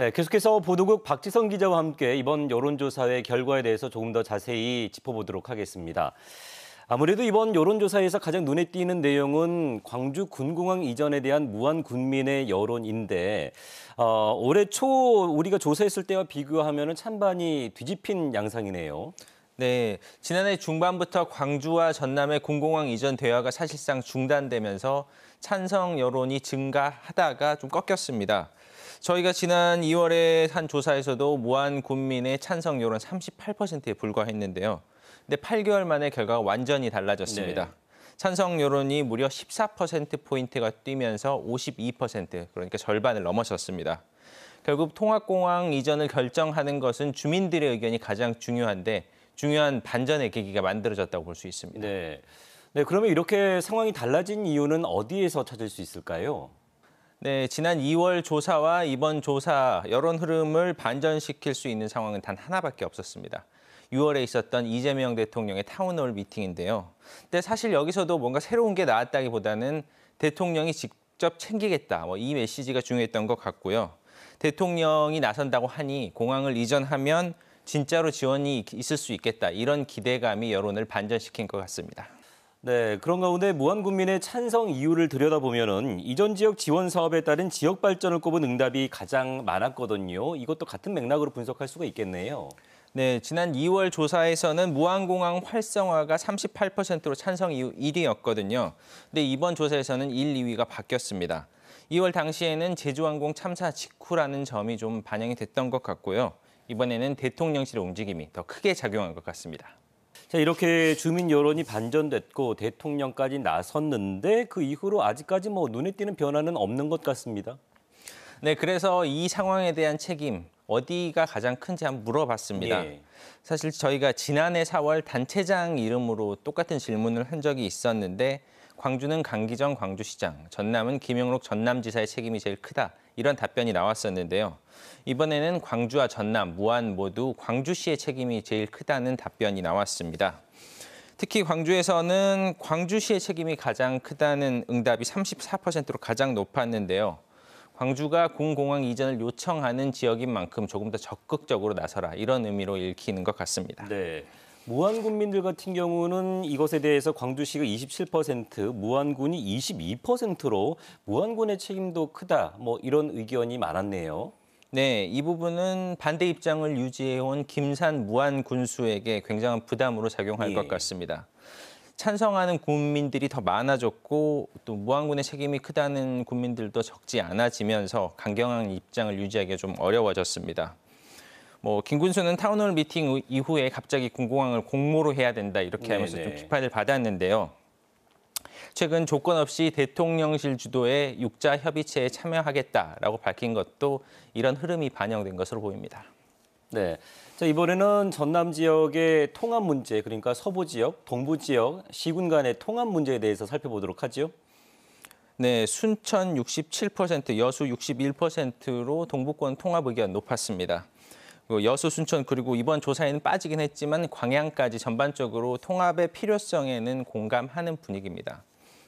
네, 계속해서 보도국 박지성 기자와 함께 이번 여론조사의 결과에 대해서 조금 더 자세히 짚어보도록 하겠습니다. 아무래도 이번 여론조사에서 가장 눈에 띄는 내용은 광주 군공항 이전에 대한 무한 군민의 여론인데 올해 초 우리가 조사했을 때와 비교하면 찬반이 뒤집힌 양상이네요. 네, 지난해 중반부터 광주와 전남의 군공항 이전 대화가 사실상 중단되면서 찬성 여론이 증가하다가 좀 꺾였습니다. 저희가 지난 2월에 한 조사에서도 무한 군민의 찬성 여론 38%에 불과했는데요. 근데 8개월 만에 결과가 완전히 달라졌습니다. 네. 찬성 여론이 무려 14%포인트가 뛰면서 52%, 그러니까 절반을 넘어섰습니다. 결국 통합공항 이전을 결정하는 것은 주민들의 의견이 가장 중요한데 중요한 반전의 계기가 만들어졌다고 볼 수 있습니다. 네. 네, 그러면 이렇게 상황이 달라진 이유는 어디에서 찾을 수 있을까요? 네, 지난 2월 조사와 이번 조사 여론 흐름을 반전시킬 수 있는 상황은 단 하나밖에 없었습니다. 6월에 있었던 이재명 대통령의 타운홀 미팅인데요. 근데 사실 여기서도 뭔가 새로운 게 나왔다기보다는 대통령이 직접 챙기겠다, 이 메시지가 중요했던 것 같고요. 대통령이 나선다고 하니 공항을 이전하면 진짜로 지원이 있을 수 있겠다, 이런 기대감이 여론을 반전시킨 것 같습니다. 네, 그런 가운데 무한군민의 찬성 이유를 들여다보면은 이전 지역 지원 사업에 따른 지역 발전을 꼽은 응답이 가장 많았거든요. 이것도 같은 맥락으로 분석할 수가 있겠네요. 네, 지난 2월 조사에서는 무한공항 활성화가 38%로 찬성 이유 1위였거든요. 근데 이번 조사에서는 1, 2위가 바뀌었습니다. 2월 당시에는 제주항공 참사 직후라는 점이 좀 반영이 됐던 것 같고요. 이번에는 대통령실의 움직임이 더 크게 작용한 것 같습니다. 자, 이렇게 주민 여론이 반전됐고 대통령까지 나섰는데 그 이후로 아직까지 눈에 띄는 변화는 없는 것 같습니다. 네, 그래서 이 상황에 대한 책임 어디가 가장 큰지 한번 물어봤습니다. 예. 사실 저희가 지난해 4월 단체장 이름으로 똑같은 질문을 한 적이 있었는데 광주는 강기정 광주시장, 전남은 김영록 전남지사의 책임이 제일 크다, 이런 답변이 나왔었는데요. 이번에는 광주와 전남, 무안 모두 광주시의 책임이 제일 크다는 답변이 나왔습니다. 특히 광주에서는 광주시의 책임이 가장 크다는 응답이 34%로 가장 높았는데요. 광주가 군공항 이전을 요청하는 지역인 만큼 조금 더 적극적으로 나서라, 이런 의미로 읽히는 것 같습니다. 네. 무안군민들 같은 경우는 이것에 대해서 광주시가 27%, 무안군이 22%로 무안군의 책임도 크다, 이런 의견이 많았네요. 네, 이 부분은 반대 입장을 유지해온 김산 무안군수에게 굉장한 부담으로 작용할 것 같습니다. 찬성하는 국민들이 더 많아졌고 또 무안군의 책임이 크다는 국민들도 적지 않아지면서 강경한 입장을 유지하기가 좀 어려워졌습니다. 김군수는 타운홀 미팅 이후에 갑자기 군공항을 공모로 해야 된다, 이렇게 하면서 좀 비판을 받았는데요. 최근 조건 없이 대통령실 주도의 육자 협의체에 참여하겠다라고 밝힌 것도 이런 흐름이 반영된 것으로 보입니다. 네. 자, 이번에는 전남 지역의 통합 문제, 그러니까 서부 지역, 동부 지역, 시군 간의 통합 문제에 대해서 살펴보도록 하죠. 네, 순천 67%, 여수 61%로 동부권 통합 의견 높았습니다. 여수, 순천, 그리고 이번 조사에는 빠지긴 했지만 광양까지 전반적으로 통합의 필요성에는 공감하는 분위기입니다.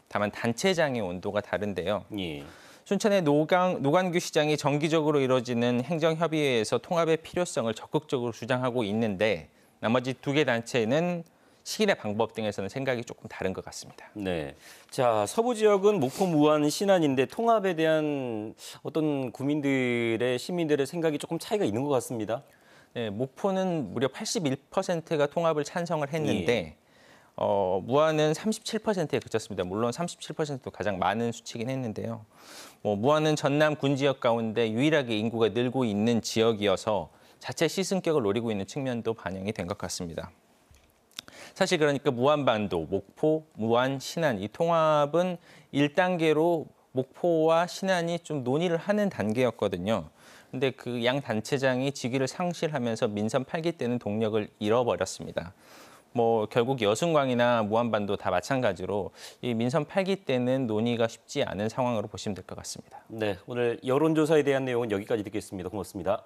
다만 단체장의 온도가 다른데요. 예. 순천의 노관규 시장이 정기적으로 이뤄지는 행정협의회에서 통합의 필요성을 적극적으로 주장하고 있는데 나머지 두 개 단체는 시기나 방법 등에서는 생각이 조금 다른 것 같습니다. 네. 자, 서부 지역은 목포, 무안, 신안인데 통합에 대한 어떤 구민들의, 시민들의 생각이 조금 차이가 있는 것 같습니다. 네, 목포는 무려 81%가 통합을 찬성을 했는데 무안은 37%에 그쳤습니다. 물론 37%도 가장 많은 수치긴 했는데요. 무안은 전남 군 지역 가운데 유일하게 인구가 늘고 있는 지역이어서 자체 시승격을 노리고 있는 측면도 반영이 된 것 같습니다. 사실 그러니까 무안반도, 목포, 무안, 신안 이 통합은 1단계로 목포와 신안이 좀 논의를 하는 단계였거든요. 근데 그 양 단체장이 직위를 상실하면서 민선 8기 때는 동력을 잃어버렸습니다. 결국 여순광이나 무안반도 다 마찬가지로 이 민선 8기 때는 논의가 쉽지 않은 상황으로 보시면 될 것 같습니다. 네, 오늘 여론조사에 대한 내용은 여기까지 듣겠습니다. 고맙습니다.